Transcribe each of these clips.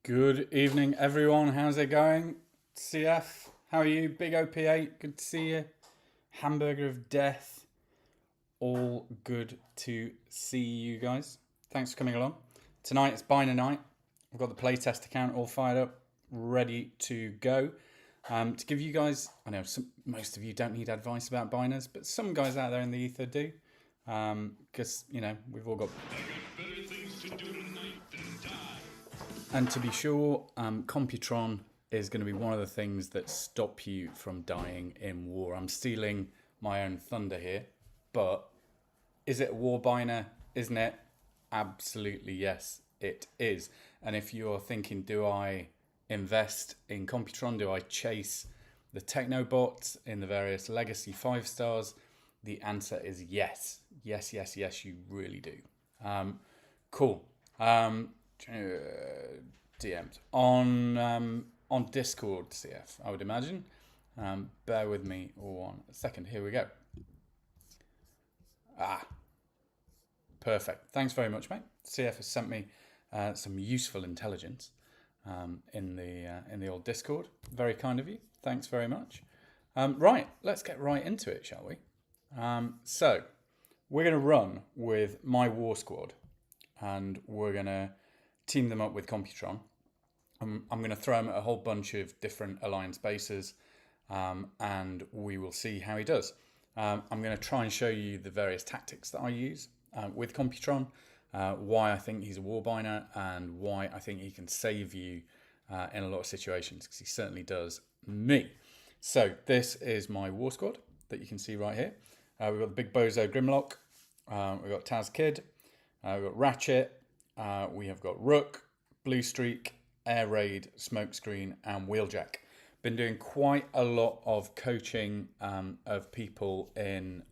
Good evening, everyone. How's it going? CF, how are you? Big OP8, good to see you. Hamburger of Death, all good to see you guys. Thanks for coming along. Tonight it's Biner night. I've got the playtest account all fired up, ready to go. To give you guys, I know most of you don't need advice about biners, but some guys out there in the ether do. Because, you know, we've all got... And to be sure, Computron is going to be one of the things that stop you from dying in war. I'm stealing my own thunder here, but is it a war biner? Isn't it? Absolutely, yes, it is. And if you're thinking, do I invest in Computron? Do I chase the Technobots in the various legacy 5 stars? The answer is yes. Yes, yes, yes, you really do. Cool. DM'd on Discord, CF, I would imagine. Bear with me 1 second. Here we go. Perfect. Thanks very much, mate. CF has sent me some useful intelligence in the old Discord. Very kind of you. Thanks very much. Right, let's get right into it, shall we? So we're going to run with my war squad, and we're going to team them up with Computron. I'm going to throw him at a whole bunch of different alliance bases, and we will see how he does. I'm going to try and show you the various tactics that I use with Computron, why I think he's a warbiner, and why I think he can save you in a lot of situations, because he certainly does me. So this is my war squad that you can see right here. We've got the big bozo Grimlock, we've got Taz Kid, we've got Ratchet, we have got Rook, Blue Streak, Air Raid, Smokescreen, and Wheeljack. Been doing quite a lot of coaching of people in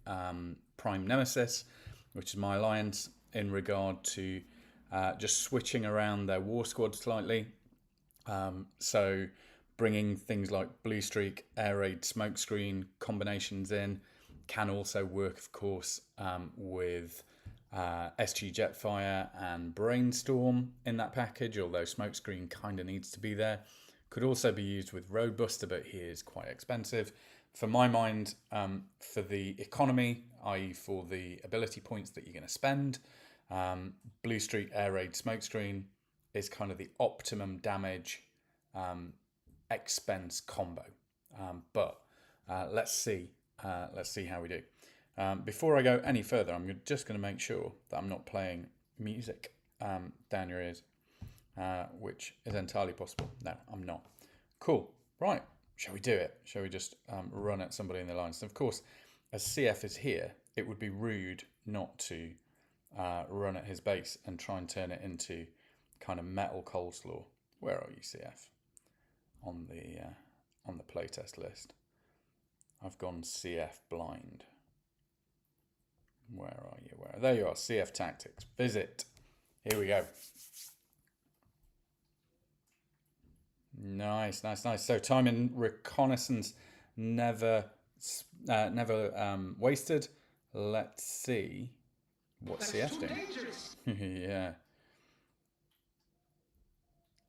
Prime Nemesis, which is my alliance, in regard to just switching around their war squad slightly. So bringing things like Blue Streak, Air Raid, Smokescreen combinations in can also work, of course, with SG Jetfire and Brainstorm in that package, although Smokescreen kind of needs to be there. Could also be used with Roadbuster, but he is quite expensive. For my mind, for the economy, i.e. for the ability points that you're going to spend, Blue Streak, Air Raid, Smokescreen is kind of the optimum damage expense combo. But let's see how we do. Before I go any further, I'm just going to make sure that I'm not playing music down your ears, which is entirely possible. No, I'm not. Cool. Right. Shall we do it? Shall we just run at somebody in the lines? And of course, as CF is here, it would be rude not to run at his base and try and turn it into kind of metal coleslaw. Where are you, CF? On the playtest list. I've gone CF blind. Where are you? There you are. CF Tactics. Visit. Here we go. Nice, nice, nice. So time in reconnaissance never wasted. Let's see what CF's doing. Yeah.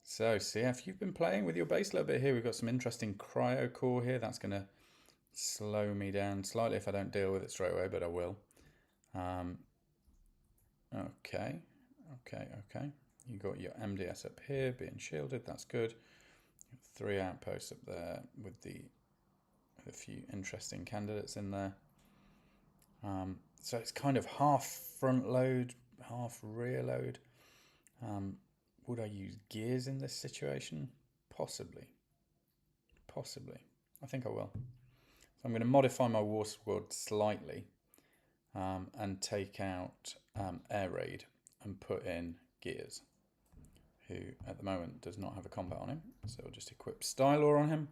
So CF, you've been playing with your base a little bit here. We've got some interesting cryo core here. That's going to slow me down slightly if I don't deal with it straight away, but I will. Okay. You got your MDS up here being shielded. That's good. 3 outposts up there with a few interesting candidates in there. So it's kind of half front load, half rear load. Would I use gears in this situation? Possibly. I think I will. So I'm going to modify my war squad slightly. And take out Air Raid and put in Gears, who at the moment does not have a combat on him. So we'll just equip Stylor on him.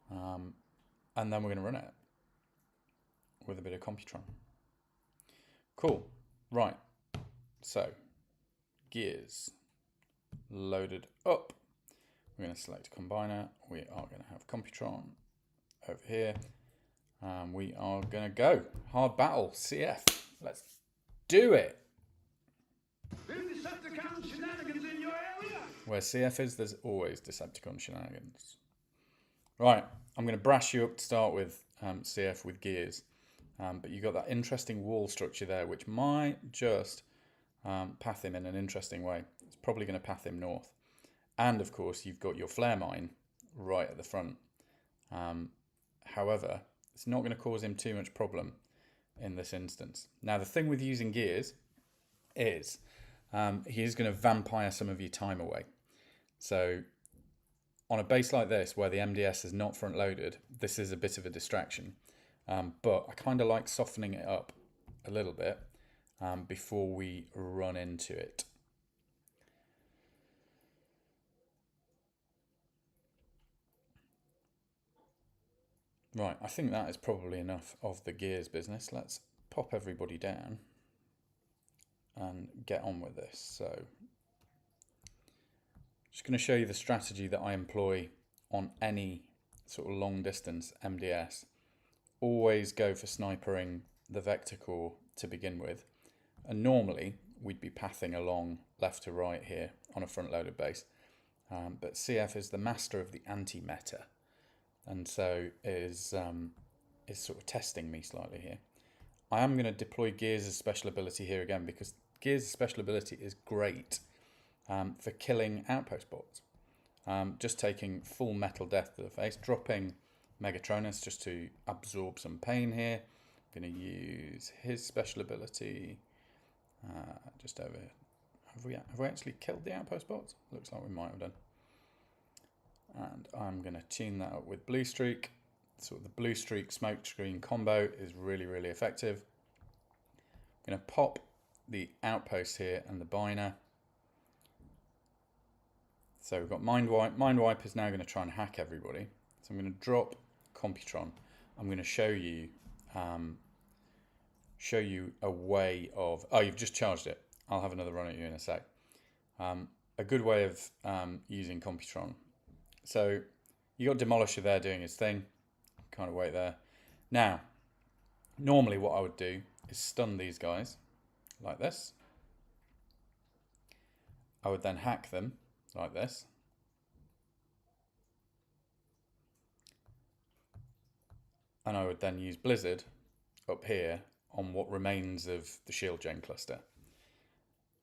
And then we're going to run it with a bit of Computron. Cool. Right. So, Gears loaded up. We're going to select a combiner. We are going to have Computron over here. We are going to go. Hard battle, CF. Let's do it. Decepticon shenanigans in your area? Where CF is, there's always Decepticon shenanigans. Right, I'm going to brash you up to start with CF with gears. But you've got that interesting wall structure there, which might just path him in an interesting way. It's probably going to path him north. And of course, you've got your flare mine right at the front. However, it's not going to cause him too much problem in this instance. Now, the thing with using gears is he is going to vampire some of your time away. So on a base like this, where the MDS is not front loaded, this is a bit of a distraction. But I kind of like softening it up a little bit before we run into it. Right, I think that is probably enough of the gears business. Let's pop everybody down and get on with this. So, just going to show you the strategy that I employ on any sort of long distance MDS. Always go for snipering the vector core to begin with. And normally we'd be pathing along left to right here on a front loaded base. But CF is the master of the anti-meta. And so is sort of testing me slightly here. I am going to deploy Gears' special ability here again, because Gears' special ability is great for killing outpost bots. Just taking full metal death to the face, dropping Megatronus just to absorb some pain here. I'm going to use his special ability just over here. Have we actually killed the outpost bots? Looks like we might have done. And I'm going to tune that up with Blue Streak. So the Blue Streak smoke screen combo is really, really effective. I'm going to pop the outpost here and the Biner. So we've got Mind Wipe. Mind Wipe is now going to try and hack everybody. So I'm going to drop Computron. I'm going to show you a way of... Oh, you've just charged it. I'll have another run at you in a sec. A good way of using Computron. So you got Demolisher there doing his thing. Kind of wait there. Now, normally what I would do is stun these guys like this. I would then hack them like this. And I would then use Blizzard up here on what remains of the shield gen cluster.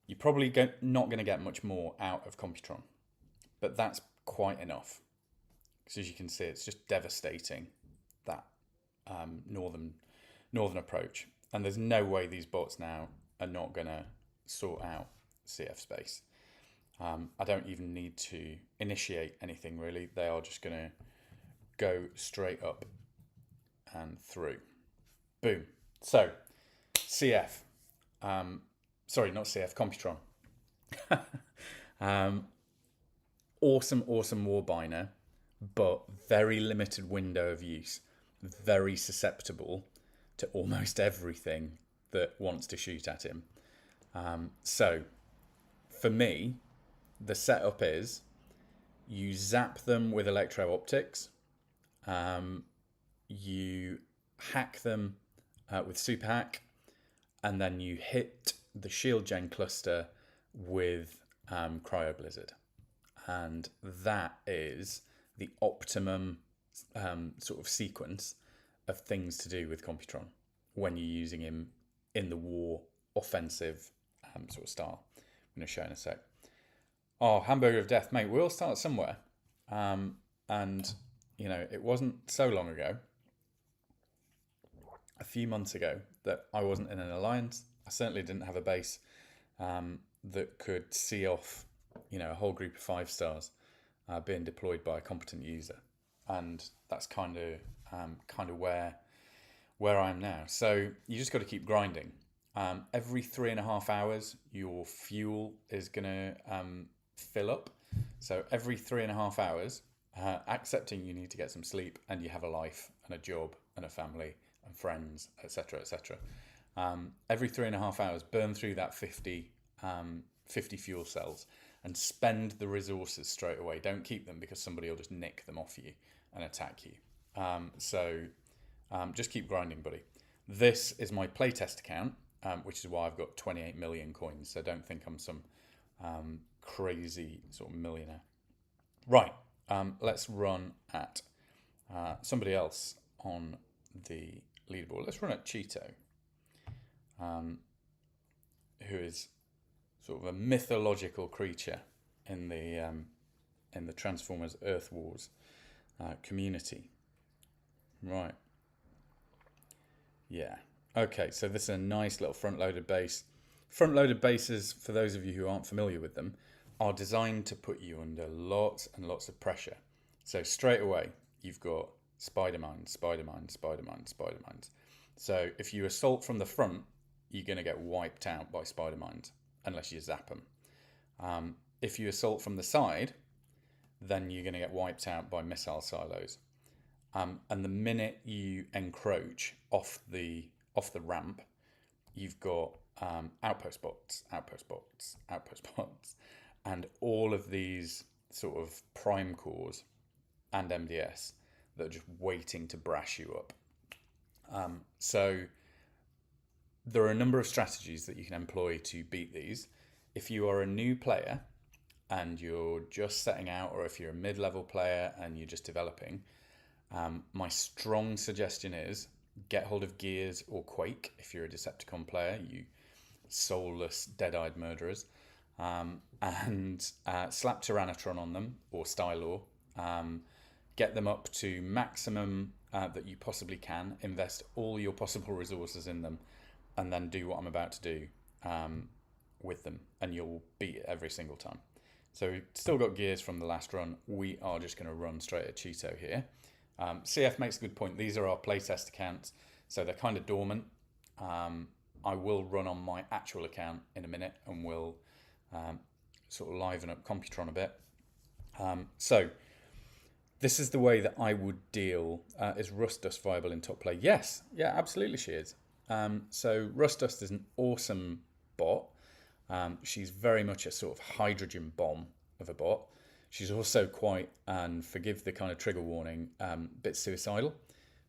You're probably not going to get much more out of Computron, but that's quite enough. Because as you can see, it's just devastating, that northern approach. And there's no way these bots now are not going to sort out CF space. I don't even need to initiate anything really. They are just going to go straight up and through. Boom. So, CF. Sorry, not CF, Computron. Awesome Warbiner, but very limited window of use. Very susceptible to almost everything that wants to shoot at him. So, for me, the setup is you zap them with electro-optics. You hack them with super hack, and then you hit the shield gen cluster with cryo blizzard, and that is the optimum sort of sequence of things to do with Computron when you're using him in the war offensive sort of style. I'm going to show in a sec. Oh, Hamburger of Death, mate, we all start somewhere. And, you know, it wasn't so long ago, a few months ago, that I wasn't in an alliance. I certainly didn't have a base that could see off, you know, a whole group of 5 stars being deployed by a competent user. And that's kind of where I am now. So you just got to keep grinding. Every 3.5 hours, your fuel is going to fill up. So every 3.5 hours, accepting you need to get some sleep and you have a life and a job and a family and friends, etc., etc. Every 3.5 hours, burn through that 50 fuel cells and spend the resources straight away. Don't keep them because somebody will just nick them off you and attack you. So just keep grinding, buddy. This is my playtest account, which is why I've got 28 million coins. So don't think I'm some crazy sort of millionaire. Right, let's run at somebody else on the leaderboard. Let's run at Cheeto, who is sort of a mythological creature in the Transformers Earth Wars community. Right. Yeah. Okay, so this is a nice little front-loaded base. Front-loaded bases, for those of you who aren't familiar with them, are designed to put you under lots and lots of pressure. So straight away, you've got spider mines, spider mines, spider mines, spider mines. So if you assault from the front, you're going to get wiped out by spider mines, unless you zap them. If you assault from the side, then you're going to get wiped out by missile silos. And the minute you encroach off the ramp, you've got outpost bots, and all of these sort of prime cores and MDS that are just waiting to brash you up. So there are a number of strategies that you can employ to beat these. If you are a new player and you're just setting out, or if you're a mid-level player and you're just developing, my strong suggestion is get hold of Gears or Quake if you're a Decepticon player, you soulless, dead-eyed murderers, and slap Tyrannotron on them, or Stylor. Get them up to maximum that you possibly can, invest all your possible resources in them, and then do what I'm about to do with them, and you'll beat it every single time. So we've still got Gears from the last run. We are just going to run straight at Cheeto here. CF makes a good point. These are our playtest accounts, so they're kind of dormant. I will run on my actual account in a minute, and we'll sort of liven up Computron a bit. So this is the way that I would deal. Is Rust Dust viable in top play? Yes, yeah, absolutely she is. So Rust Dust is an awesome bot. She's very much a sort of hydrogen bomb of a bot. She's also quite, and forgive the kind of trigger warning, bit suicidal.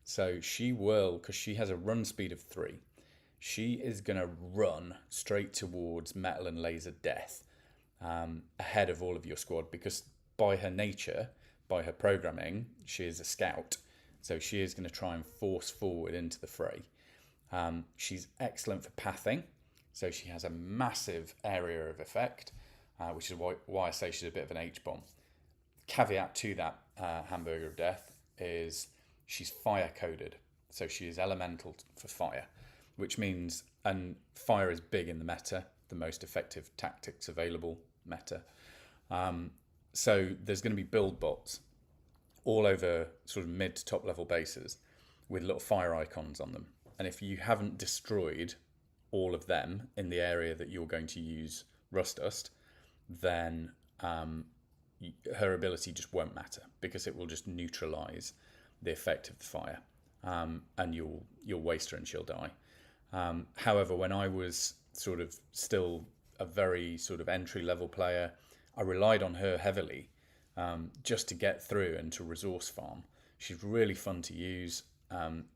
So she will, because she has a run speed of 3, she is going to run straight towards metal and laser death ahead of all of your squad, because by her nature, by her programming, she is a scout. So she is going to try and force forward into the fray. She's excellent for pathing. So she has a massive area of effect, which is why I say she's a bit of an H-bomb. Caveat to that hamburger of death is she's fire-coded. So she is elemental for fire, which means, and fire is big in the meta, the most effective tactics available meta. So there's going to be build bots all over sort of mid to top level bases with little fire icons on them. And if you haven't destroyed all of them in the area that you're going to use Rust Dust, then her ability just won't matter, because it will just neutralize the effect of the fire, and you'll waste her and she'll die. However, when I was sort of still a very sort of entry level player, I relied on her heavily just to get through and to resource farm. She's really fun to use.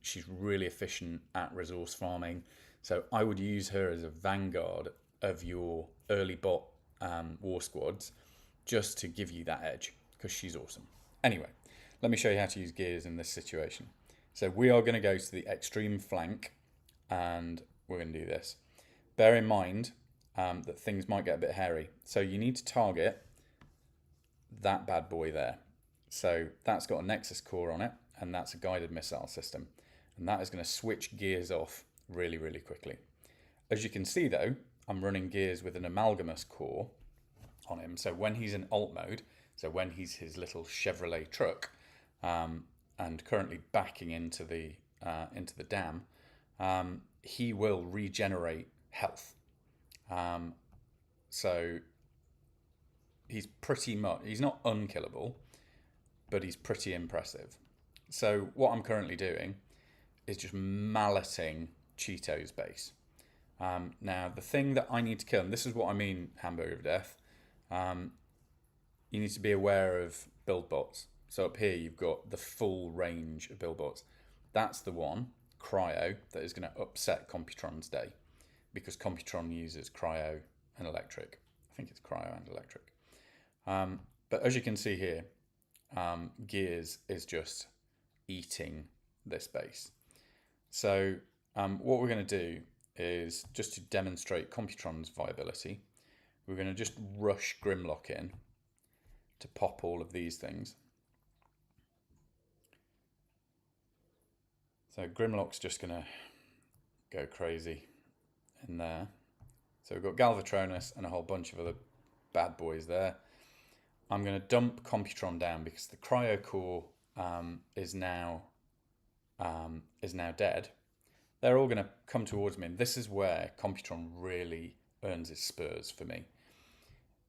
She's really efficient at resource farming. So I would use her as a vanguard of your early bot war squads, just to give you that edge, because she's awesome. Anyway, let me show you how to use Gears in this situation. So we are going to go to the extreme flank, and we're going to do this. Bear in mind that things might get a bit hairy. So you need to target that bad boy there. So that's got a Nexus core on it, and that's a guided missile system. And that is going to switch Gears off really, really quickly. As you can see though, I'm running Gears with an Amalgamous core on him. So when he's in alt mode, so when he's his little Chevrolet truck, and currently backing into the dam, he will regenerate health. So he's pretty much, he's not unkillable, but he's pretty impressive. So what I'm currently doing is just malleting Cheeto's base. Now the thing that I need to kill, and this is what I mean hamburger of death, you need to be aware of build bots. So up here you've got the full range of build bots. That's the one, Cryo, that is going to upset Computron's day, because Computron uses Cryo and Electric. I think it's Cryo and Electric. But as you can see here, Gears is just eating this base. So what we're going to do is, just to demonstrate Computron's viability, we're going to just rush Grimlock in to pop all of these things. So Grimlock's just going to go crazy in there. So we've got Galvatronus and a whole bunch of other bad boys there. I'm going to dump Computron down because the Cryo Core is now dead. They're all going to come towards me, and this is where Computron really earns its spurs for me.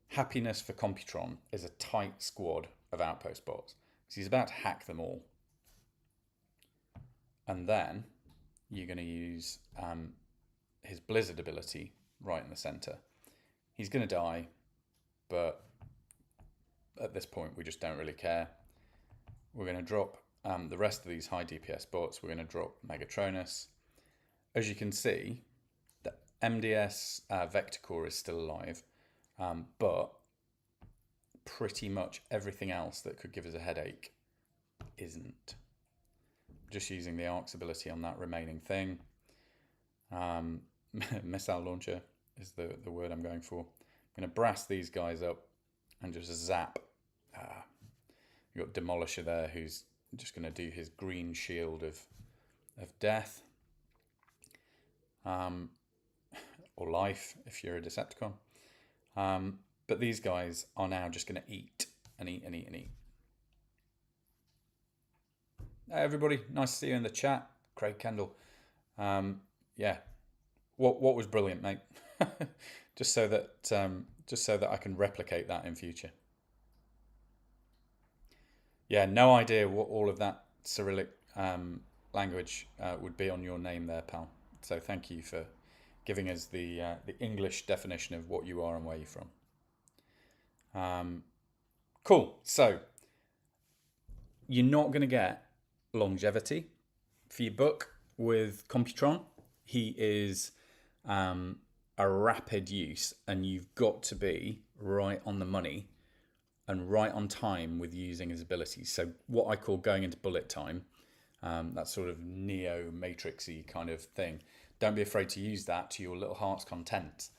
Happiness for Computron is a tight squad of outpost bots because he's about to hack them all. And then you're going to use his Blizzard ability right in the center. He's going to die, but at this point we just don't really care. We're going to drop the rest of these high DPS bots. We're going to drop Megatronus. As you can see, the MDS Vector Core is still alive, but pretty much everything else that could give us a headache isn't. Just using the Arc's ability on that remaining thing. Missile launcher is the word I'm going for. I'm going to brass these guys up and just zap. You've got Demolisher there, who's just going to do his green shield of death. Or life, if you're a Decepticon. But these guys are now just going to eat and eat and eat and eat. Hey everybody, nice to see you in the chat. Craig Kendall. Yeah, what was brilliant, mate. just so that I can replicate that in future. Yeah, no idea what all of that Cyrillic language would be on your name there, pal. So thank you for giving us the English definition of what you are and where you're from. Cool. So you're not going to get longevity for your book with Computron. He is a rapid use, and you've got to be right on the money and right on time with using his abilities. So what I call going into bullet time, that sort of Neo Matrixy kind of thing. Don't be afraid to use that to your little heart's content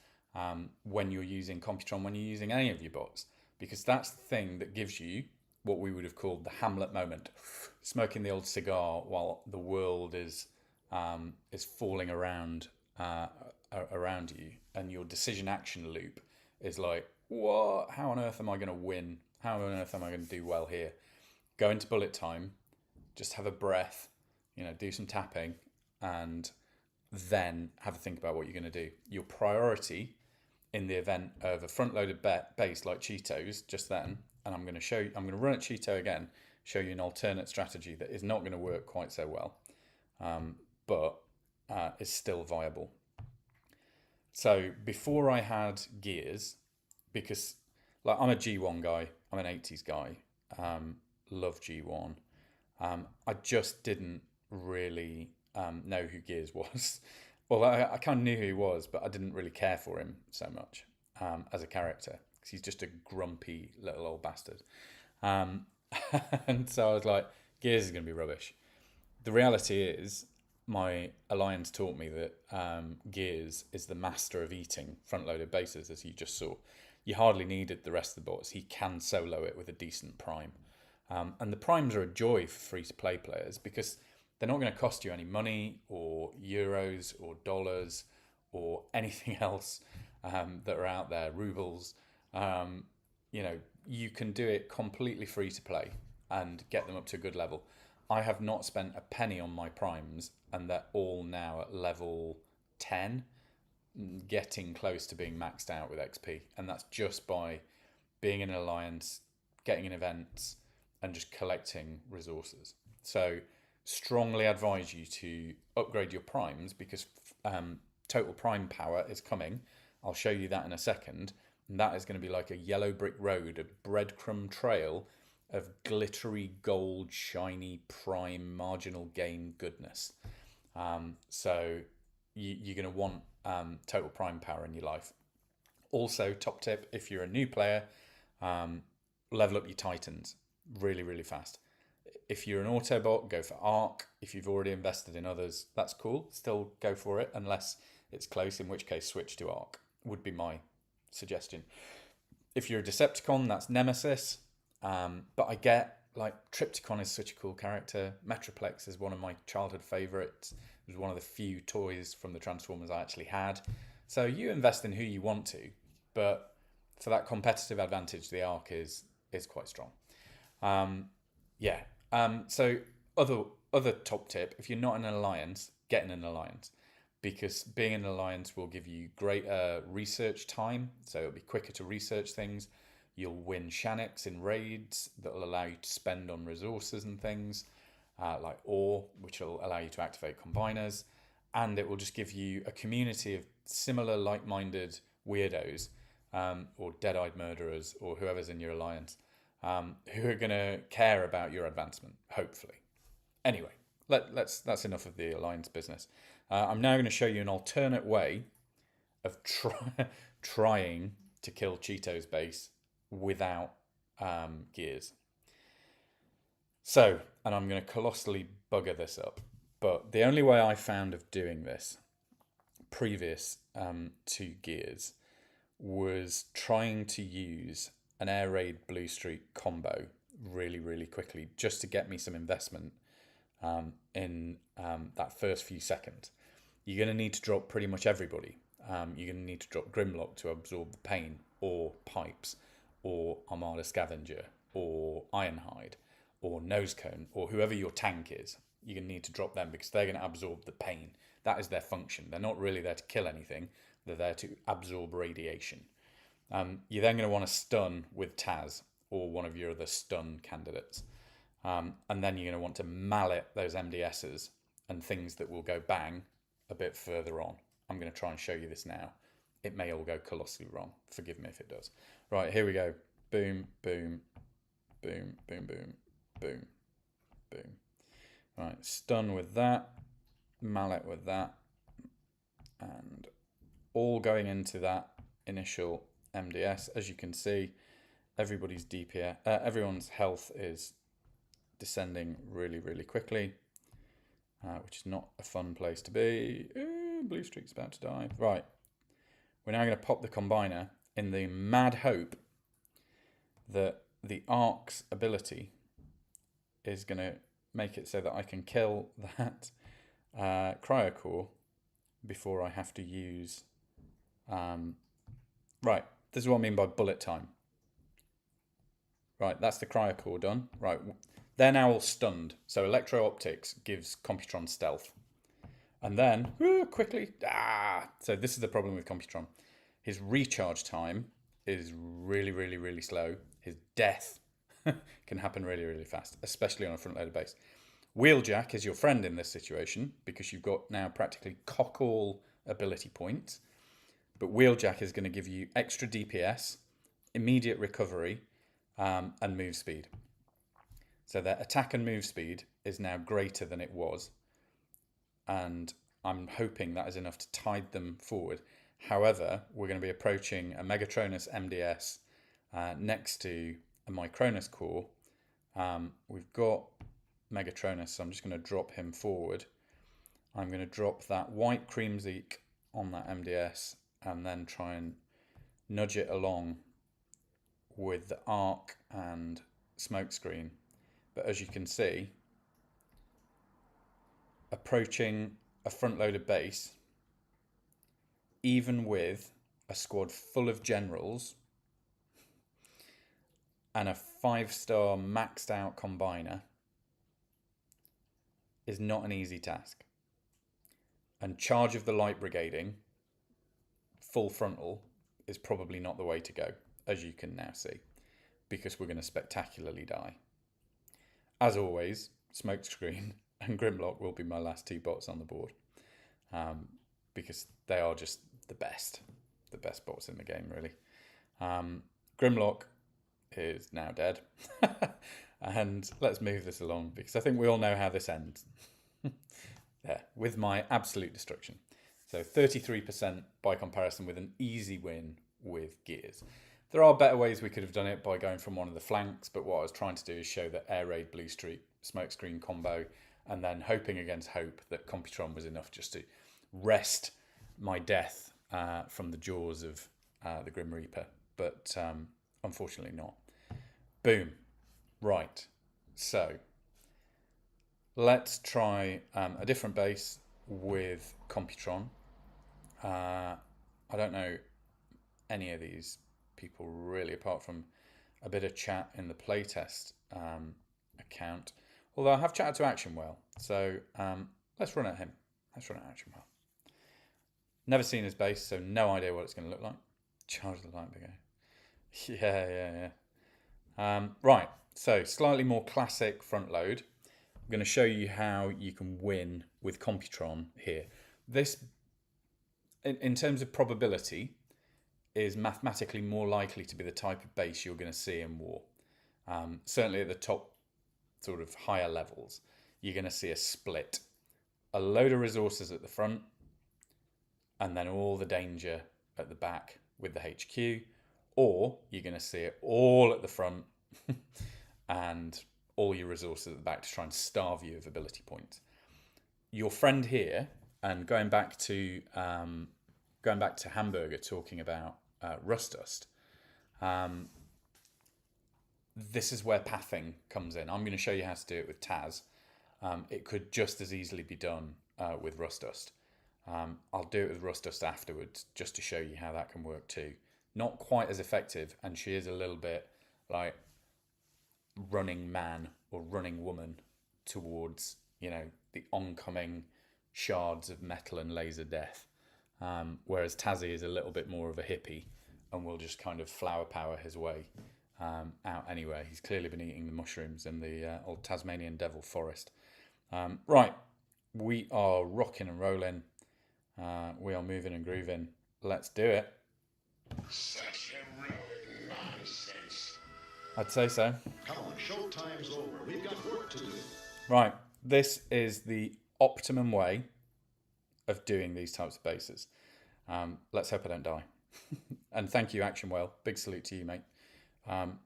when you're using Computron, when you're using any of your bots, because that's the thing that gives you what we would have called the Hamlet moment, smoking the old cigar while the world is falling around you, and your decision action loop is like, what? How on earth am I going to win? How on earth am I going to do well here? Go into bullet time, just have a breath, do some tapping, and then have a think about what you're going to do. Your priority in the event of a front-loaded base like Cheetos just then, and I'm going to run at Cheeto again, show you an alternate strategy that is not going to work quite so well, but is still viable. So before I had Gears, because like I'm a G1 guy, I'm an 80s guy, love G1. I just didn't really know who Gears was. Well, I kind of knew who he was, but I didn't really care for him so much as a character, because he's just a grumpy little old bastard. And so I was like, Gears is going to be rubbish. The reality is, my alliance taught me that Gears is the master of eating front-loaded bases, as you just saw. You hardly needed the rest of the bots. He can solo it with a decent prime. And the primes are a joy for free-to-play players, because they're not going to cost you any money or euros or dollars or anything else that are out there, rubles. You can do it completely free to play and get them up to a good level. I have not spent a penny on my primes, and they're all now at level 10, getting close to being maxed out with XP. And that's just by being in an alliance, getting in events, and just collecting resources. So strongly advise you to upgrade your primes, because total prime power is coming. I'll show you that in a second. And that is going to be like a yellow brick road, a breadcrumb trail of glittery gold, shiny prime marginal gain goodness. So you're going to want total prime power in your life. Also, top tip, if you're a new player, Level up your Titans really, really fast. If you're an Autobot, go for Arc. If you've already invested in others, that's cool. Still go for it unless it's close, in which case switch to Arc would be my suggestion. If you're a Decepticon, that's Nemesis. But I get, like, Triptychon is such a cool character. Metroplex is one of my childhood favourites. It was one of the few toys from the Transformers I actually had. So you invest in who you want to, but for that competitive advantage, the Arc is quite strong. So other top tip: if you're not in an alliance, get in an alliance, because being in an alliance will give you greater research time. So it'll be quicker to research things. You'll win Shaniks in raids that will allow you to spend on resources and things, like ore, which will allow you to activate combiners, and it will just give you a community of similar, like-minded weirdos, or dead-eyed murderers, or whoever's in your alliance, who are going to care about your advancement, hopefully. Anyway, that's enough of the alliance business. I'm now going to show you an alternate way of trying to kill Cheeto's base without gears. So, and I'm going to colossally bugger this up, but the only way I found of doing this previous to gears was trying to use an air raid blue streak combo really, really quickly, just to get me some investment in that first few seconds. You're going to need to drop pretty much everybody. You're going to need to drop Grimlock to absorb the pain, or Pipes, or Armada Scavenger, or Ironhide, or Nosecone, or whoever your tank is. You're going to need to drop them because they're going to absorb the pain. That is their function. They're not really there to kill anything. They're there to absorb radiation. You're then going to want to stun with Taz or one of your other stun candidates. And then you're going to want to mallet those MDSs and things that will go bang a bit further on. I'm going to try and show you this now. It may all go colossally wrong. Forgive me if it does. Right, here we go. Boom, boom, boom, boom, boom, boom, boom. Right, stun with that, mallet with that, and all going into that initial MDS. As you can see, everybody's DPS, everyone's health is descending really, really quickly, which is not a fun place to be. Blue streak's about to die. Right, we're now going to pop the combiner in the mad hope that the Arc's ability is going to make it so that I can kill that cryocore before I have to use... Right, this is what I mean by bullet time. Right, that's the cryocore done. Right, they're now all stunned. So electro-optics gives Computron stealth. And then, quickly, so this is the problem with Computron. His recharge time is really, really, really slow. His death can happen really, really fast, especially on a front-loaded base. Wheeljack is your friend in this situation because you've got now practically cock-all ability points. But Wheeljack is going to give you extra DPS, immediate recovery, and move speed. So their attack and move speed is now greater than it was. And I'm hoping that is enough to tide them forward. However, we're going to be approaching a Megatronus MDS next to a Micronus core. We've got Megatronus, so I'm just going to drop him forward. I'm going to drop that white Creamzeek on that MDS and then try and nudge it along with the Arc and Smokescreen. But as you can see, approaching a front-loaded base, even with a squad full of generals and a 5-star maxed out combiner, is not an easy task. And charge of the light brigading, full frontal, is probably not the way to go, as you can now see, because we're going to spectacularly die. As always, Smokescreen and Grimlock will be my last two bots on the board, because they are just the best bots in the game, really. Grimlock is now dead. And let's move this along, because I think we all know how this ends. There, with my absolute destruction. So 33% by comparison, with an easy win with gears. There are better ways we could have done it by going from one of the flanks, but what I was trying to do is show that air raid blue streak smokescreen combo, and then hoping against hope that Computron was enough just to wrest my death from the jaws of the Grim Reaper, but unfortunately not. Boom. Right. So let's try a different base with Computron. I don't know any of these people really, apart from a bit of chat in the playtest account. Although I have chatted to Actionwell, so let's run at him. Let's run at Actionwell. Never seen his base, so no idea what it's going to look like. Charge the light brigade. Yeah. Right, so slightly more classic front load. I'm going to show you how you can win with Computron here. This, in terms of probability, is mathematically more likely to be the type of base you're going to see in war. Certainly at the top sort of higher levels, you're going to see a split. A load of resources at the front, and then all the danger at the back with the HQ, or you're going to see it all at the front and all your resources at the back to try and starve you of ability points. Your friend here, and going back to Hamburger talking about Rust Dust, this is where pathing comes in. I'm going to show you how to do it with Taz. It could just as easily be done with Rust Dust. I'll do it with Rust Dust afterwards just to show you how that can work too. Not quite as effective, and she is a little bit like running man or running woman towards, you know, the oncoming shards of metal and laser death. Whereas Tazzy is a little bit more of a hippie and will just kind of flower power his way out anyway. He's clearly been eating the mushrooms in the old Tasmanian devil forest. Right, we are rocking and rolling. We are moving and grooving. Let's do it. Such heroic nonsense. I'd say so. Come on, showtime's over. We've got work to do. Right, this is the optimum way of doing these types of bases. Let's hope I don't die. And thank you, Actionwell. Big salute to you, mate,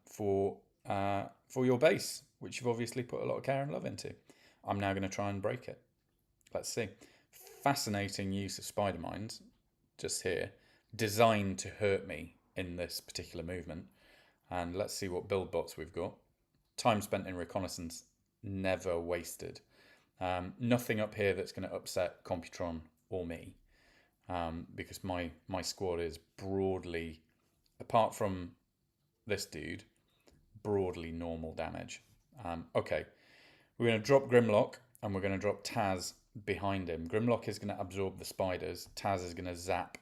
for your base, which you've obviously put a lot of care and love into. I'm now going to try and break it. Let's see. Fascinating use of spider mines just here, designed to hurt me in this particular movement. And let's see what build bots we've got. Time spent in reconnaissance, never wasted. Nothing up here that's going to upset Computron or me, because my squad is broadly, apart from this dude, broadly normal damage. Okay, we're going to drop Grimlock and we're going to drop Taz behind him. Grimlock is going to absorb the spiders. Taz is going to zap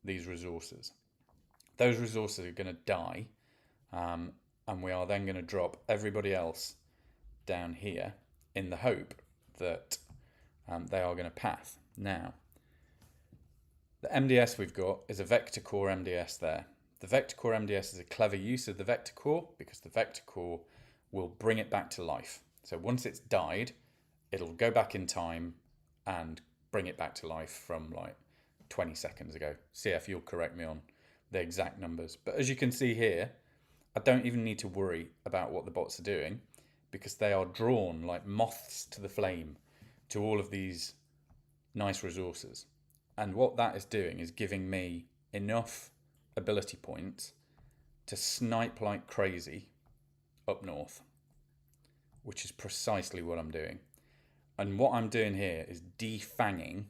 these resources. Those resources are going to die, and we are then going to drop everybody else down here in the hope that they are going to path. Now, the MDS we've got is a Vector Core MDS there. The Vector Core MDS is a clever use of the Vector Core because the Vector Core will bring it back to life. So once it's died, it'll go back in time and bring it back to life from like 20 seconds ago. CF, you'll correct me on the exact numbers. But as you can see here, I don't even need to worry about what the bots are doing because they are drawn like moths to the flame to all of these nice resources. And what that is doing is giving me enough ability points to snipe like crazy up north, which is precisely what I'm doing. And what I'm doing here is defanging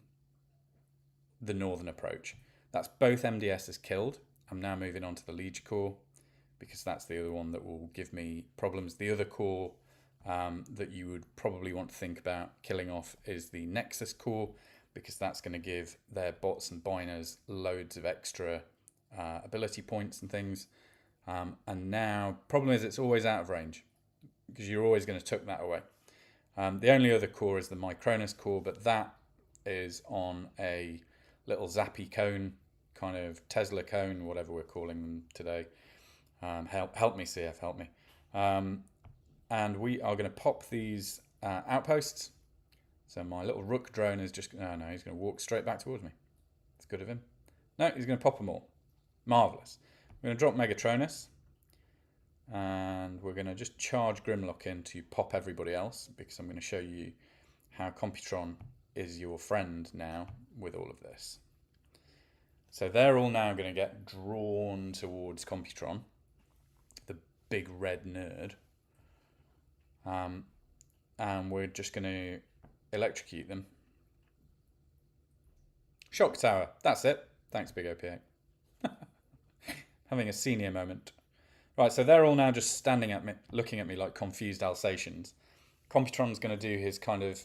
the northern approach. That's both MDSs killed. I'm now moving on to the Liege Core because that's the other one that will give me problems. The other core that you would probably want to think about killing off is the Nexus Core, because that's going to give their bots and biners loads of extra ability points and things. And now, problem is it's always out of range because you're always going to tuck that away. The only other core is the Micronus Core, but that is on a little zappy cone, kind of Tesla cone, whatever we're calling them today. Help me, CF, help me. And we are going to pop these outposts. So my little rook drone is just, no, he's going to walk straight back towards me. It's good of him. No, he's going to pop them all. Marvellous. We're going to drop Megatronus. And we're going to just charge Grimlock in to pop everybody else, because I'm going to show you how Computron is your friend now with all of this. So they're all now going to get drawn towards Computron, the big red nerd. And we're just going to electrocute them. Shock Tower, that's it. Thanks, Big OP8. Having a senior moment. Right, so they're all now just standing at me, looking at me like confused Alsatians. Computron's going to do his kind of,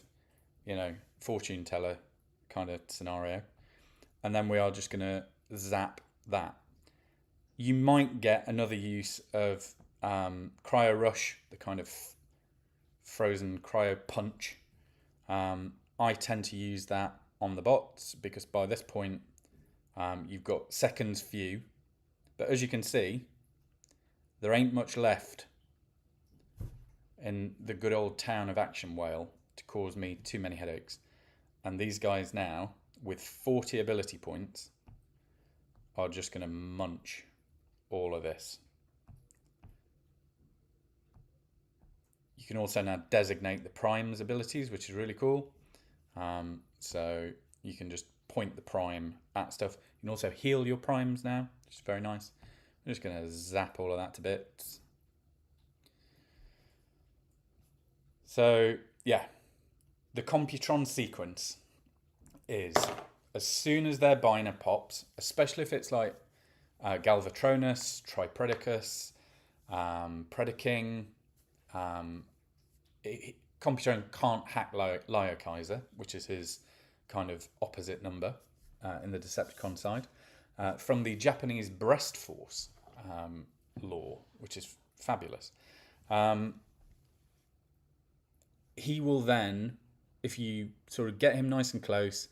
fortune teller kind of scenario. And then we are just going to zap that. You might get another use of Cryo Rush, the kind of frozen cryo punch. I tend to use that on the bots because by this point you've got seconds few. But as you can see, there ain't much left in the good old town of Action Whale to cause me too many headaches. And these guys now, with 40 ability points, are just going to munch all of this. You can also now designate the Prime's abilities, which is really cool. So you can just point the Prime at stuff. You can also heal your Primes now, which is very nice. I'm just going to zap all of that to bits. So, yeah. The Computron sequence is, as soon as their Biner pops, especially if it's like Galvatronus, Tripredicus, Predaking, Computron can't hack Lyokaiser, which is his kind of opposite number in the Decepticon side, from the Japanese Breast Force law, which is fabulous. He will then, if you sort of get him nice and close,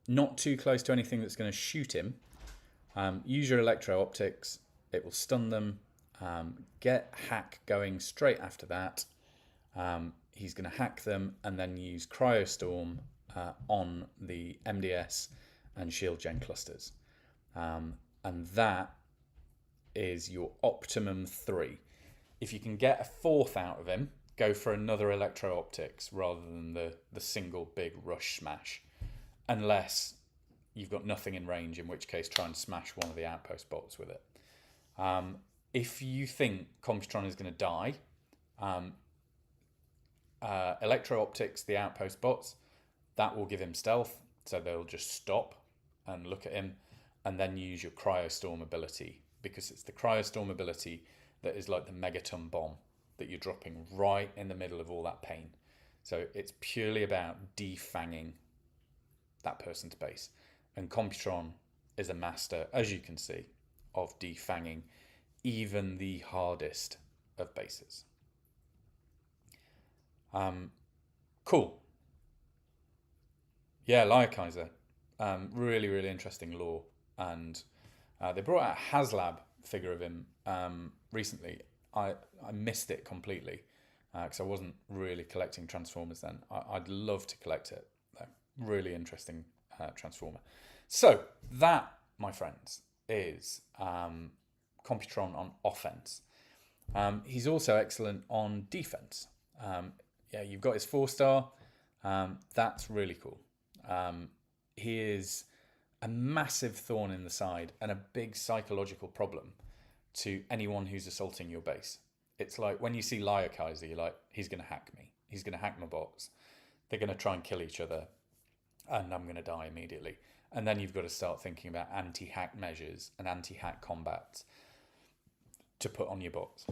not too close to anything that's going to shoot him, use your electro-optics, it will stun them, get hack going straight after that. He's going to hack them and then use Cryostorm on the MDS and Shield Gen clusters. And that is your optimum 3. If you can get a 4th out of him, go for another electro-optics rather than the single big rush smash. Unless you've got nothing in range, in which case try and smash one of the outpost bots with it. If you think Computron is going to die, electro-optics the outpost bots, that will give him stealth, so they'll just stop and look at him, and then use your Cryostorm ability, because it's the Cryostorm ability that is like the megaton bomb that you're dropping right in the middle of all that pain. So it's purely about defanging that person's base. And Computron is a master, as you can see, of defanging even the hardest of bases. Cool. Yeah, Lyokaiser. Really, really interesting lore. And they brought out a HasLab figure of him recently. I missed it completely because I wasn't really collecting Transformers then. I'd love to collect it. Really interesting Transformer. So that, my friends, is Computron on offense. He's also excellent on defense. Yeah, you've got his 4-star. That's really cool. He is a massive thorn in the side and a big psychological problem to anyone who's assaulting your base. It's like when you see Lyokaiser, you're like, he's going to hack me. He's going to hack my bots. They're going to try and kill each other, and I'm going to die immediately. And then you've got to start thinking about anti-hack measures and anti-hack combats to put on your bots.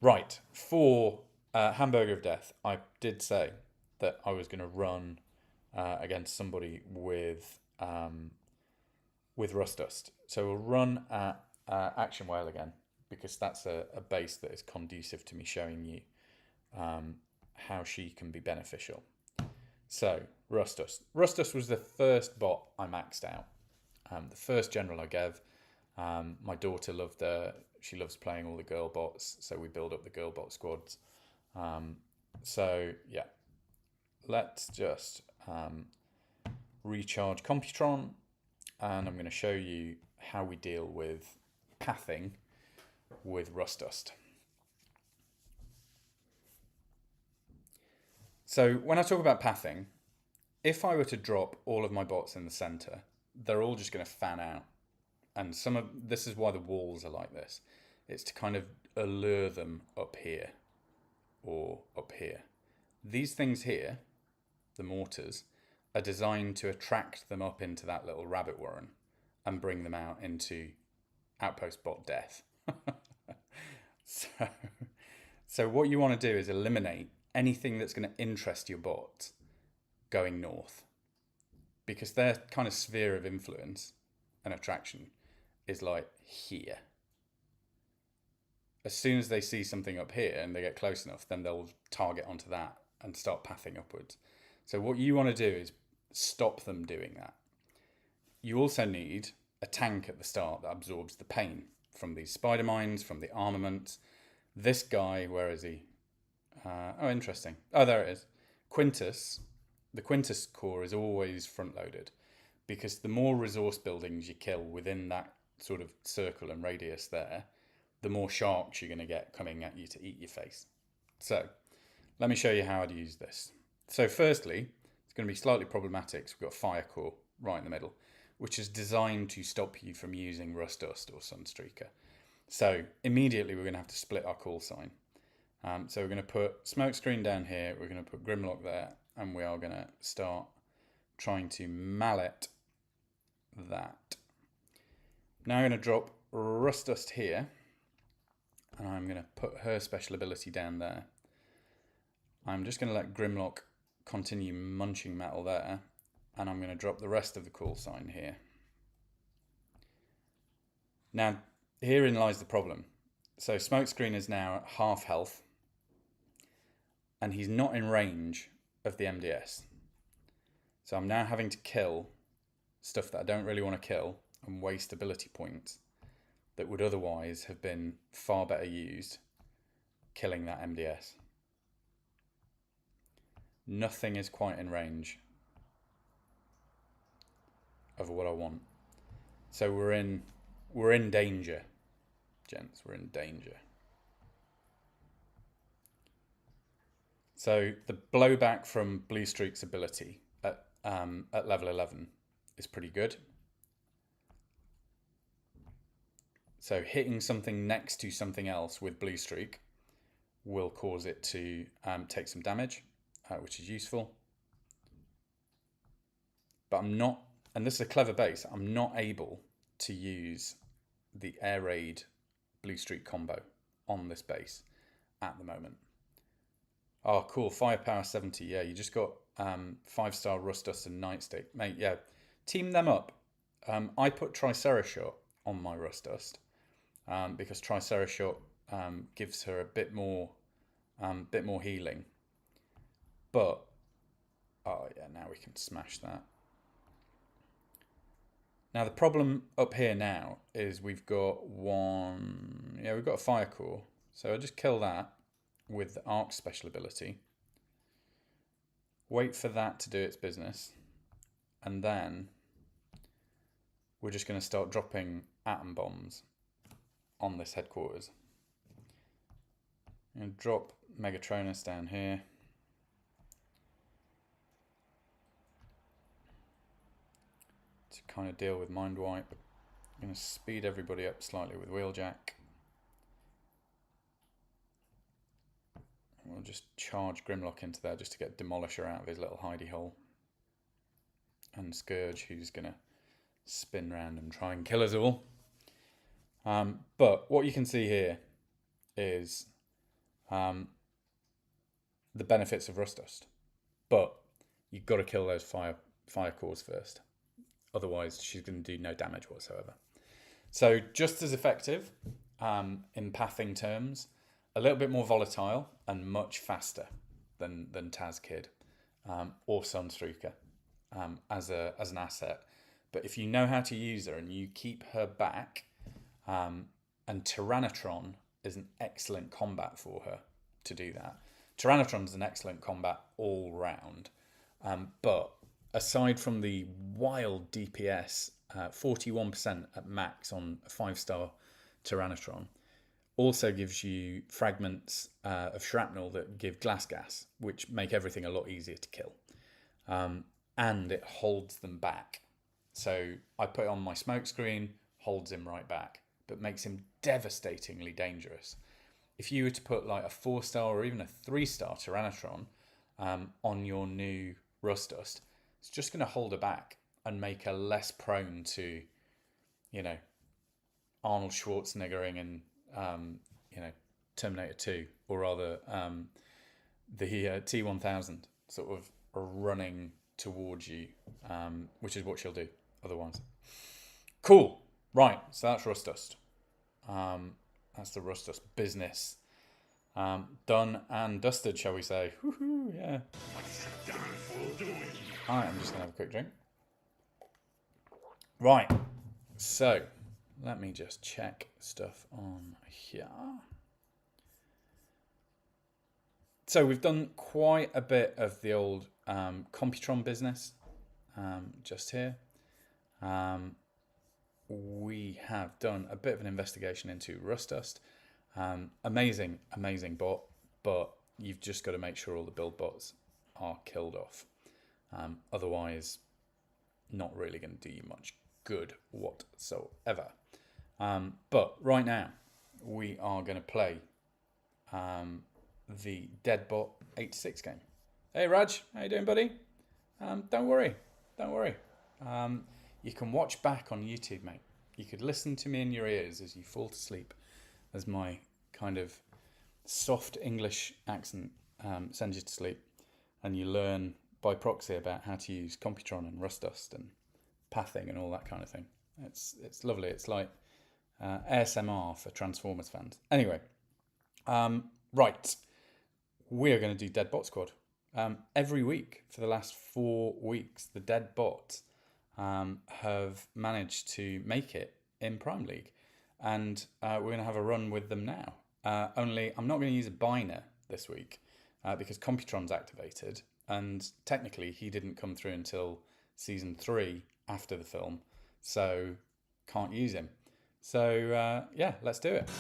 Right, for Hamburger of Death, I did say that I was going to run against somebody with Rust Dust. So we'll run at Action Whale again, because that's a base that is conducive to me showing you how she can be beneficial. So, Rust Dust. Rust Dust was the first bot I maxed out. The first general I gave. My daughter loved her. She loves playing all the girl bots, so we build up the girl bot squads. So, yeah. Let's just recharge Computron, and I'm going to show you how we deal with pathing with Rust Dust. So when I talk about pathing, if I were to drop all of my bots in the center, they're all just going to fan out. And this is why the walls are like this. It's to kind of allure them up here or up here. These things here, the mortars, are designed to attract them up into that little rabbit warren and bring them out into outpost bot death. So what you want to do is eliminate anything that's going to interest your bot going north, because their kind of sphere of influence and attraction is like here. As soon as they see something up here and they get close enough, then they'll target onto that and start pathing upwards. So what you want to do is stop them doing that. You also need a tank at the start that absorbs the pain from these spider mines, from the armaments. This guy, where is he? Oh, interesting. Oh, there it is. Quintus. The Quintus core is always front loaded, because the more resource buildings you kill within that sort of circle and radius there, the more sharks you're going to get coming at you to eat your face. So let me show you how I'd use this. So firstly, it's going to be slightly problematic. So we've got a fire core right in the middle, which is designed to stop you from using Rust Dust or Sunstreaker. So immediately we're going to have to split our call sign. So we're going to put Smokescreen down here, we're going to put Grimlock there, and we are going to start trying to mallet that. Now I'm going to drop Rust Dust here, and I'm going to put her special ability down there. I'm just going to let Grimlock continue munching metal there, and I'm going to drop the rest of the call sign here. Now, herein lies the problem. So Smokescreen is now at half health, and he's not in range of the MDS. So I'm now having to kill stuff that I don't really want to kill and waste ability points that would otherwise have been far better used killing that MDS. Nothing is quite in range of what I want. So we're in danger, gents. We're in danger. So the blowback from Blue Streak's ability at level 11 is pretty good. So hitting something next to something else with Blue Streak will cause it to take some damage, which is useful. But I'm not, and this is a clever base, I'm not able to use the Air Raid Blue Streak combo on this base at the moment. Oh, cool. Firepower 70. Yeah, you just got 5-star Rust Dust and Nightstick. Mate, yeah. Team them up. I put Tricerashot on my Rust Dust because Tricerashot gives her a bit more healing. But, oh yeah, now we can smash that. Now the problem up here now is we've got we've got a fire core. So I'll just kill that with the arc special ability. Wait for that to do its business. And then we're just going to start dropping atom bombs on this headquarters. I'm going to drop Megatronus down here. To kind of deal with Mind Wipe. I'm going to speed everybody up slightly with Wheeljack. We'll just charge Grimlock into there just to get Demolisher out of his little hidey hole. And Scourge, who's going to spin round and try and kill us all. But what you can see here is the benefits of Rust Dust. But you've got to kill those fire cores first. Otherwise, she's going to do no damage whatsoever. So just as effective in pathing terms, a little bit more volatile and much faster than Taz Kid or Sunstreaker as an asset. But if you know how to use her and you keep her back, and Tyrannotron is an excellent combat for her to do that. Tyrannotron is an excellent combat all round, but aside from the wild DPS, 41% at max on a 5-star Tyrannotron, also gives you fragments of shrapnel that give glass gas, which make everything a lot easier to kill. And it holds them back. So I put it on my smoke screen, holds him right back, but makes him devastatingly dangerous. If you were to put like a 4-star or even a 3-star Tyrannotron on your new Rust Dust, it's just going to hold her back and make her less prone to, you know, Arnold Schwarzeneggering and, you know, Terminator 2, or rather the T-1000 sort of running towards you, which is what she'll do otherwise. Cool. Right, so that's Rust Dust. That's the Rust Dust business. Done and dusted, shall we say. Woohoo, yeah. What's that darn fool doing? Alright, I'm just going to have a quick drink. Right, so let me just check stuff on here. So we've done quite a bit of the old Computron business just here. We have done a bit of an investigation into Rust Dust. Amazing bot, but you've just got to make sure all the build bots are killed off. Otherwise, not really going to do you much good whatsoever. But right now, we are going to play the Deadbot 86 game. Hey Raj, how you doing, buddy? Don't worry. You can watch back on YouTube, mate. You could listen to me in your ears as you fall to sleep, as my kind of soft English accent sends you to sleep, and you learn by proxy about how to use Computron and Rust Dust and pathing and all that kind of thing. It's lovely. It's like ASMR for Transformers fans. Anyway, right. We are going to do Dead Bot Squad. Every week for the last 4 weeks, the Dead Bots have managed to make it in Prime League. And we're going to have a run with them now. Only I'm not going to use a Biner this week because Computron's activated. And technically, he didn't come through until Season 3 after the film. So, can't use him. So, yeah, let's do it.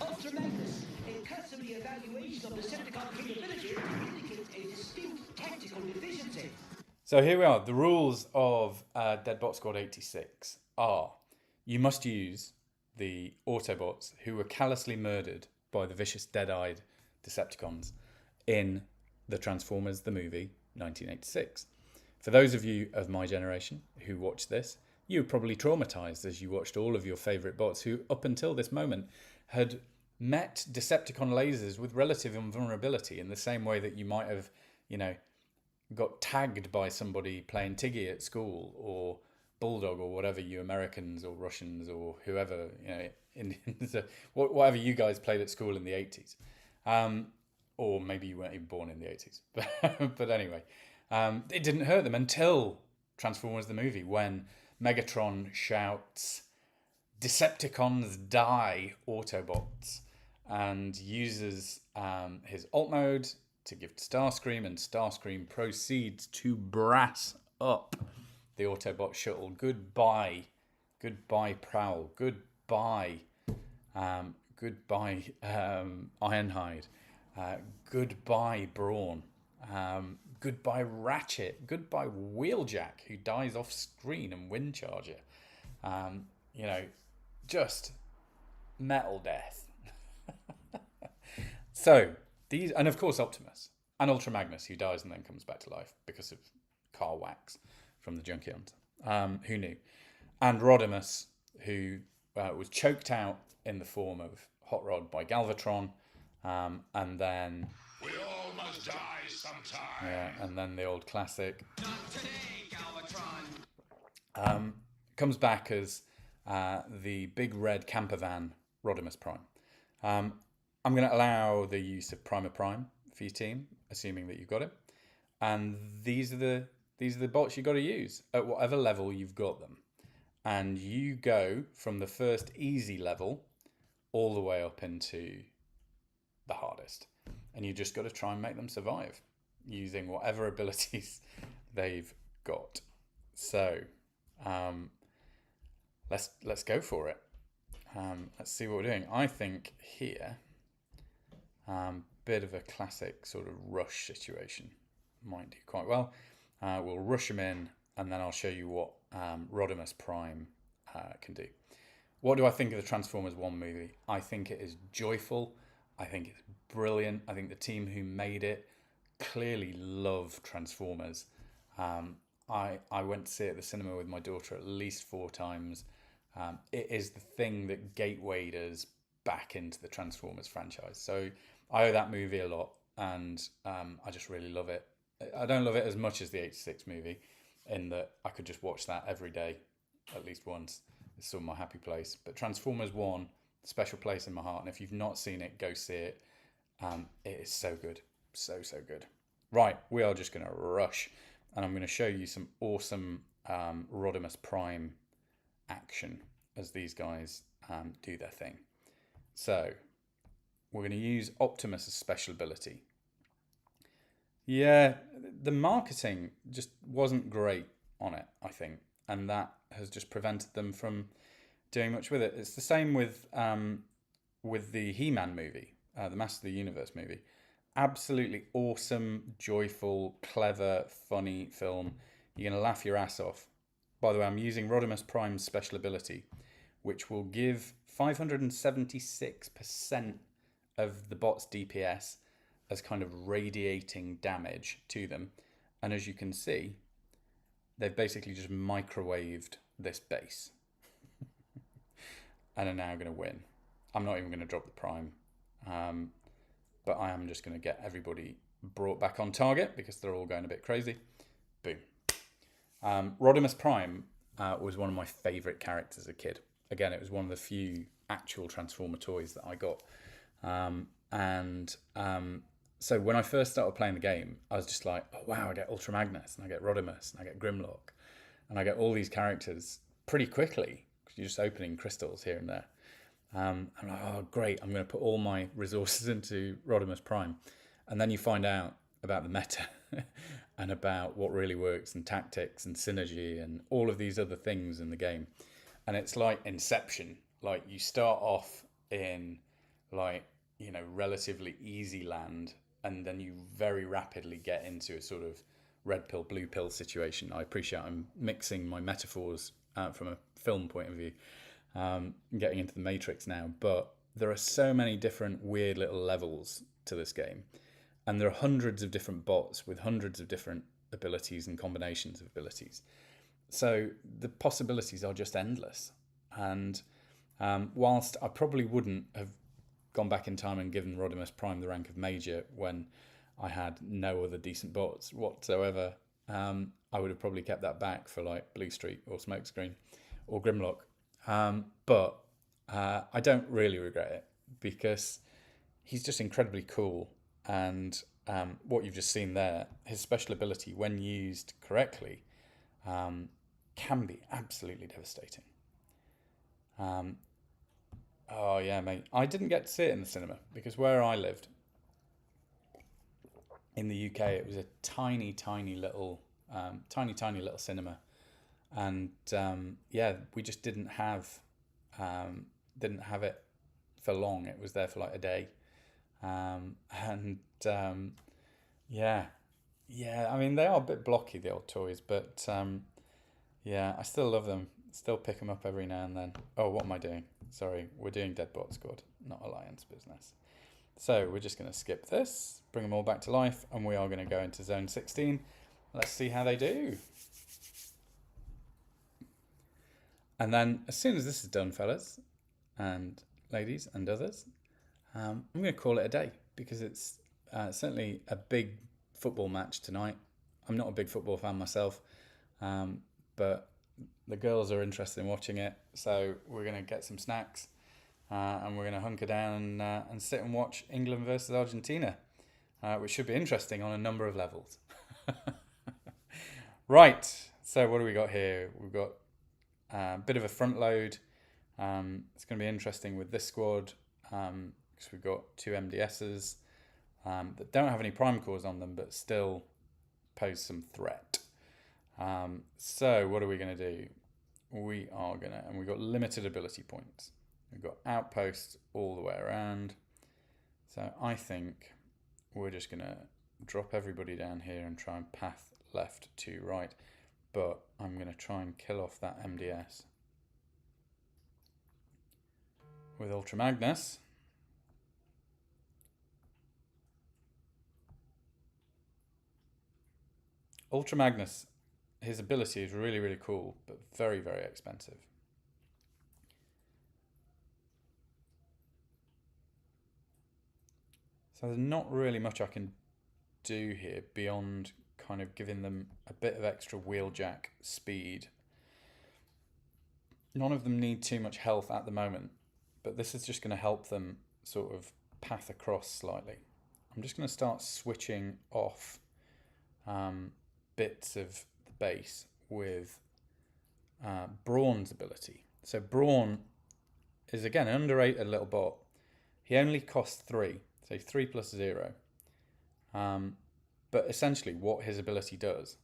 Ultra-Magnus, a cursory evaluation of Decepticon capability indicates a distinct tactical deficiency. So here we are. The rules of Dead Bot Squad 86 are: you must use the Autobots who were callously murdered by the vicious dead-eyed Decepticons in the Transformers the movie 1986. For those of you of my generation who watched this, you were probably traumatized as you watched all of your favorite bots who up until this moment had met Decepticon lasers with relative invulnerability in the same way that you might have, you know, got tagged by somebody playing Tiggy at school, or Bulldog, or whatever you Americans or Russians or whoever, you know, Indians, whatever you guys played at school in the 80s. Or maybe you weren't even born in the 80s. But anyway, it didn't hurt them until Transformers the movie, when Megatron shouts, "Decepticons die, Autobots," and uses his alt mode to give to Starscream, and Starscream proceeds to brass up the Autobot shuttle. Goodbye Prowl. Goodbye Ironhide. Goodbye Brawn. Goodbye Ratchet. Goodbye Wheeljack, who dies off screen, and Windcharger. You know, just metal death. So these, and of course Optimus and Ultra Magnus, who dies and then comes back to life because of car wax from the junkyard. Who knew? And Rodimus, who was choked out in the form of Hot Rod by Galvatron, and then We all must die sometime. yeah, and then the old classic Not today, Galvatron. comes back as the big red camper van Rodimus Prime. I'm going to allow the use of Pr1me for your team, assuming that you've got it. And these are the bots you've got to use at whatever level you've got them. And you go from the first easy level all the way up into the hardest. And you just got to try and make them survive using whatever abilities they've got. So let's go for it. let's see what we're doing. I think here, bit of a classic sort of rush situation might do quite well. We'll rush them in, and then I'll show you what Rodimus Prime can do. What do I think of the Transformers 1 movie? I think it is joyful. I think it's brilliant. I think the team who made it clearly love Transformers. I went to see it at the cinema with my daughter at least 4 times. It is the thing that gatewayed us back into the Transformers franchise. So I owe that movie a lot, and I just really love it. I don't love it as much as the 86 movie, in that I could just watch that every day, at least once. It's sort of my happy place. But Transformers 1, special place in my heart. And if you've not seen it, go see it. It is so good. So good. Right, we are just going to rush. And I'm going to show you some awesome Rodimus Prime action as these guys do their thing. So we're going to use Optimus' special ability. Yeah, the marketing just wasn't great on it, I think. And that has just prevented them from doing much with it. It's the same with the He-Man movie, the Master of the Universe movie. Absolutely awesome, joyful, clever, funny film. You're going to laugh your ass off. By the way, I'm using Rodimus Prime's special ability, which will give 576% of the bot's DPS as kind of radiating damage to them. And as you can see, they've basically just microwaved this base and are now going to win. I'm not even going to drop the Prime, but I am just going to get everybody brought back on target because they're all going a bit crazy. Boom. Rodimus Prime was one of my favourite characters as a kid. Again, it was one of the few actual Transformer toys that I got. So when I first started playing the game, I was just like, oh wow, I get Ultra Magnus, and I get Rodimus, and I get Grimlock, and I get all these characters pretty quickly, because you're just opening crystals here and there. I'm like, oh great, I'm going to put all my resources into Rodimus Prime. And then you find out about the meta and about what really works, and tactics and synergy and all of these other things in the game. And it's like Inception. Like, you start off in relatively easy land, and then you very rapidly get into a sort of red pill, blue pill situation. I appreciate I'm mixing my metaphors from a film point of view, getting into the Matrix now, but there are so many different weird little levels to this game, and there are hundreds of different bots with hundreds of different abilities and combinations of abilities. So the possibilities are just endless. And whilst I probably wouldn't have gone back in time and given Rodimus Prime the rank of Major when I had no other decent bots whatsoever, I would have probably kept that back for like Blue Streak or Smokescreen or Grimlock. But I don't really regret it, because he's just incredibly cool. And what you've just seen there, his special ability, when used correctly, can be absolutely devastating. Oh yeah, mate. I didn't get to see it in the cinema because where I lived in the UK, it was a tiny little cinema, and we just didn't have it for long. It was there for like a day, I mean, they are a bit blocky, the old toys, but I still love them. Still pick them up every now and then. Oh, what am I doing? Sorry, we're doing Deadbot Squad, not Alliance business. So we're just going to skip this, bring them all back to life, and we are going to go into Zone 16. Let's see how they do. And then as soon as this is done, fellas and ladies and others, I'm going to call it a day, because it's certainly a big football match tonight. I'm not a big football fan myself, but the girls are interested in watching it, so we're going to get some snacks and we're going to hunker down and sit and watch England versus Argentina, which should be interesting on a number of levels. Right, so what do we got here? We've got a bit of a front load. It's going to be interesting with this squad, because we've got 2 MDSs that don't have any prime cores on them, but still pose some threat. So what are we going to do? We've got limited ability points. We've got outposts all the way around. So I think we're just going to drop everybody down here and try and path left to right. But I'm going to try and kill off that MDS with Ultra Magnus. Ultra Magnus, his ability is really, really cool, but very, very expensive. So there's not really much I can do here beyond kind of giving them a bit of extra wheeljack speed. None of them need too much health at the moment, but this is just going to help them sort of path across slightly. I'm just going to start switching off bits of the base with Brawn's ability. So Brawn is again an underrated little bot. He only costs 3, so 3 plus 0. But essentially what his ability does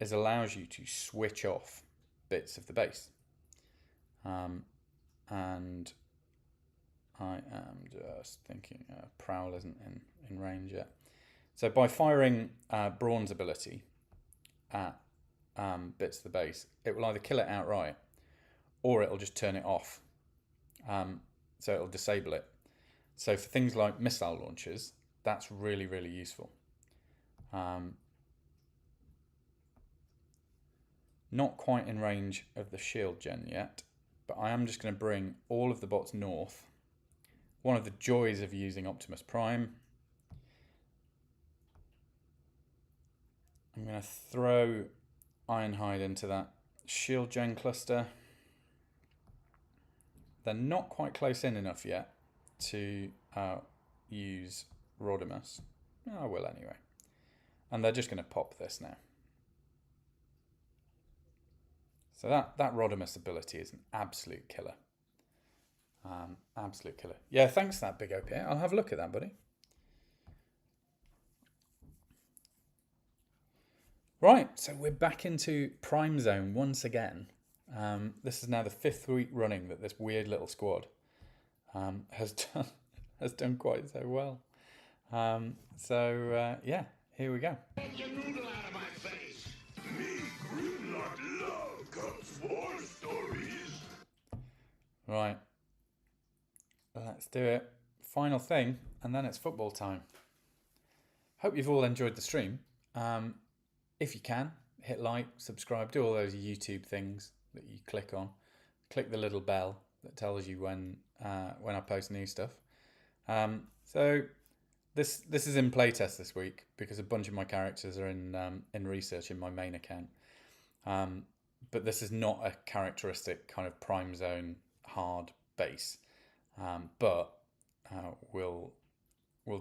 is allows you to switch off bits of the base. And I am just thinking Prowl isn't in range yet. So by firing Brawn's ability at bits of the base, it will either kill it outright or it'll just turn it off. So it'll disable it. So for things like missile launchers, that's really, really useful. Not quite in range of the shield gen yet, but I am just going to bring all of the bots north. One of the joys of using Optimus Prime. I'm going to throw Ironhide into that shield gen cluster. They're not quite close in enough yet to use Rodimus. I will anyway. And they're just going to pop this now. So that Rodimus ability is an absolute killer. Absolute killer. Yeah, thanks for that, Big OP. I'll have a look at that, buddy. Right, so we're back into Prime Zone once again. This is now the 5th week running that this weird little squad has done quite so well. Yeah, here we go. Get your noodle out of my face. Me, Grimlock love comes war stories. Right, let's do it. Final thing, and then it's football time. Hope you've all enjoyed the stream. If you can, hit like, subscribe, do all those YouTube things that you click on. Click the little bell that tells you when I post new stuff. So this is in playtest this week because a bunch of my characters are in research in my main account. But this is not a characteristic kind of Prime Zone hard base. But we'll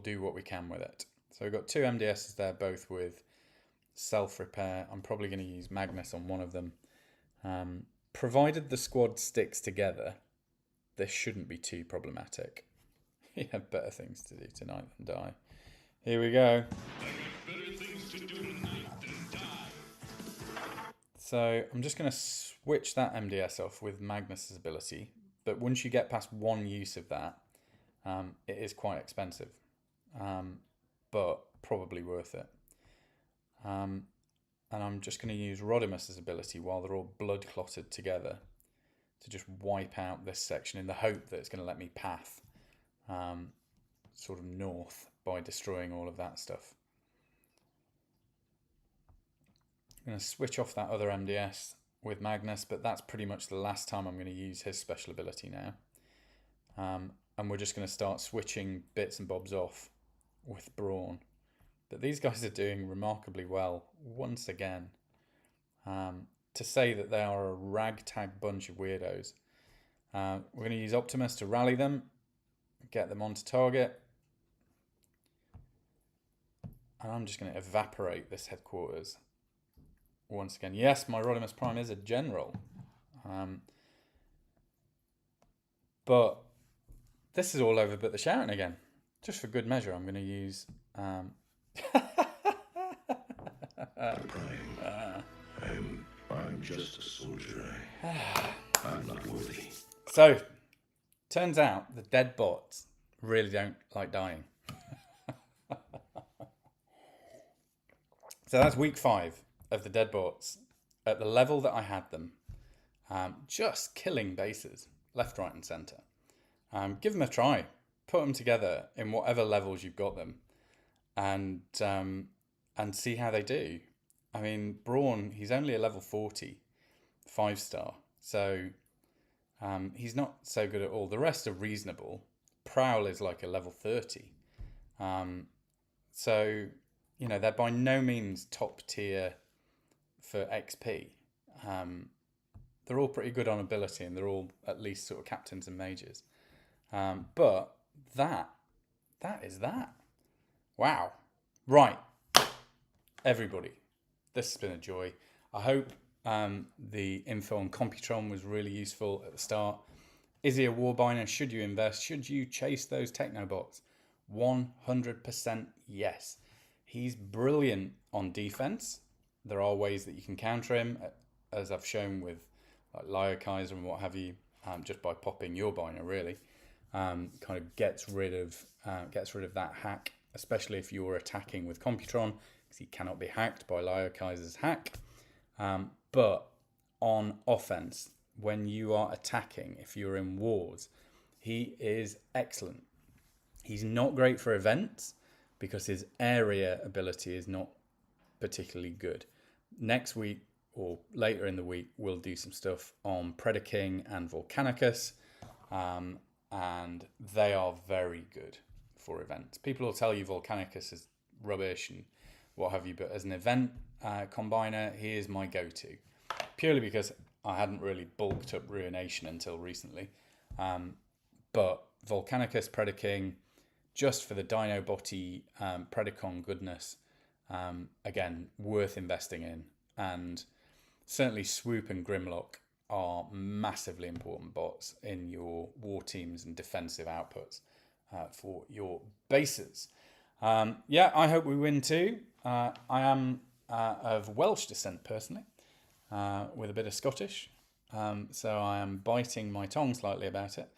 do what we can with it. So we've got 2 MDSs there, both with self-repair. I'm probably going to use Magnus on one of them. Provided the squad sticks together, this shouldn't be too problematic. You have better things to do tonight than die. Here we go. Better things to do tonight than die. So I'm just going to switch that MDS off with Magnus's ability. But once you get past one use of that, it is quite expensive. But probably worth it. And I'm just going to use Rodimus's ability while they're all blood clotted together to just wipe out this section in the hope that it's going to let me path sort of north by destroying all of that stuff. I'm going to switch off that other MDS with Magnus, but that's pretty much the last time I'm going to use his special ability now. And we're just going to start switching bits and bobs off with Brawn. But these guys are doing remarkably well once again. To say that they are a ragtag bunch of weirdos. We're going to use Optimus to rally them, get them onto target. And I'm just going to evaporate this headquarters once again. Yes, my Rodimus Prime is a general. But this is all over but the shouting again. Just for good measure, I'm going to use... I'm just a soldier. I'm not worthy. So, Turns out the dead bots really don't like dying. So that's week 5 of the dead bots at the level that I had them. Just killing bases, left, right and centre. Give them a try. Put them together in whatever levels you've got them and see how they do. I mean, Brawn, he's only a level 40, 5-star. So he's not so good at all. The rest are reasonable. Prowl is like a level 30. So, you know, they're by no means top tier for XP. They're all pretty good on ability and they're all at least sort of captains and majors. But that is that. Wow. Right. Everybody, this has been a joy. I hope the info on Computron was really useful at the start. Is he a warbiner? Should you invest? Should you chase those Technobots? 100% yes. He's brilliant on defense. There are ways that you can counter him, as I've shown with like Lyokaiser and what have you, just by popping your biner really. Kind of gets rid of that hack, especially if you're attacking with Computron, because he cannot be hacked by Lyokaiser's hack. But on offense, when you are attacking, if you're in wars, he is excellent. He's not great for events because his area ability is not particularly good. Next week or later in the week, we'll do some stuff on Predaking and Volcanicus, and they are very good for events. People will tell you Volcanicus is rubbish and what have you, but as an event combiner, he is my go-to, purely because I hadn't really bulked up Ruination until recently. But Volcanicus, Predaking, just for the Dino Botty Predacon goodness, again, worth investing in. And certainly Swoop and Grimlock are massively important bots in your war teams and defensive outputs for your bases. Yeah, I hope we win too. I am of Welsh descent personally, with a bit of Scottish. So I am biting my tongue slightly about it,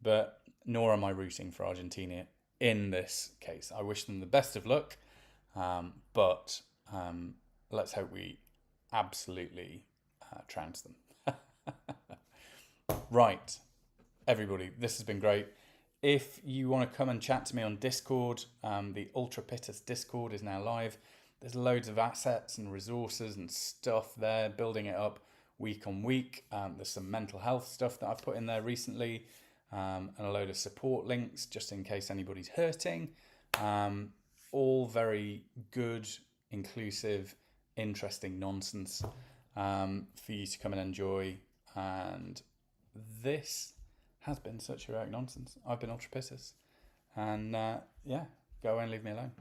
but nor am I rooting for Argentina in this case. I wish them the best of luck, but let's hope we absolutely trounce them. Right, everybody, this has been great. If you want to come and chat to me on Discord, the Ultra PITTUS Discord is now live. There's loads of assets and resources and stuff there, building it up week on week. There's some mental health stuff that I've put in there recently, and a load of support links just in case anybody's hurting. All very good, inclusive, interesting nonsense for you to come and enjoy. And this has been such heroic nonsense. I've been Ultra PITTUS, and yeah, go away and leave me alone.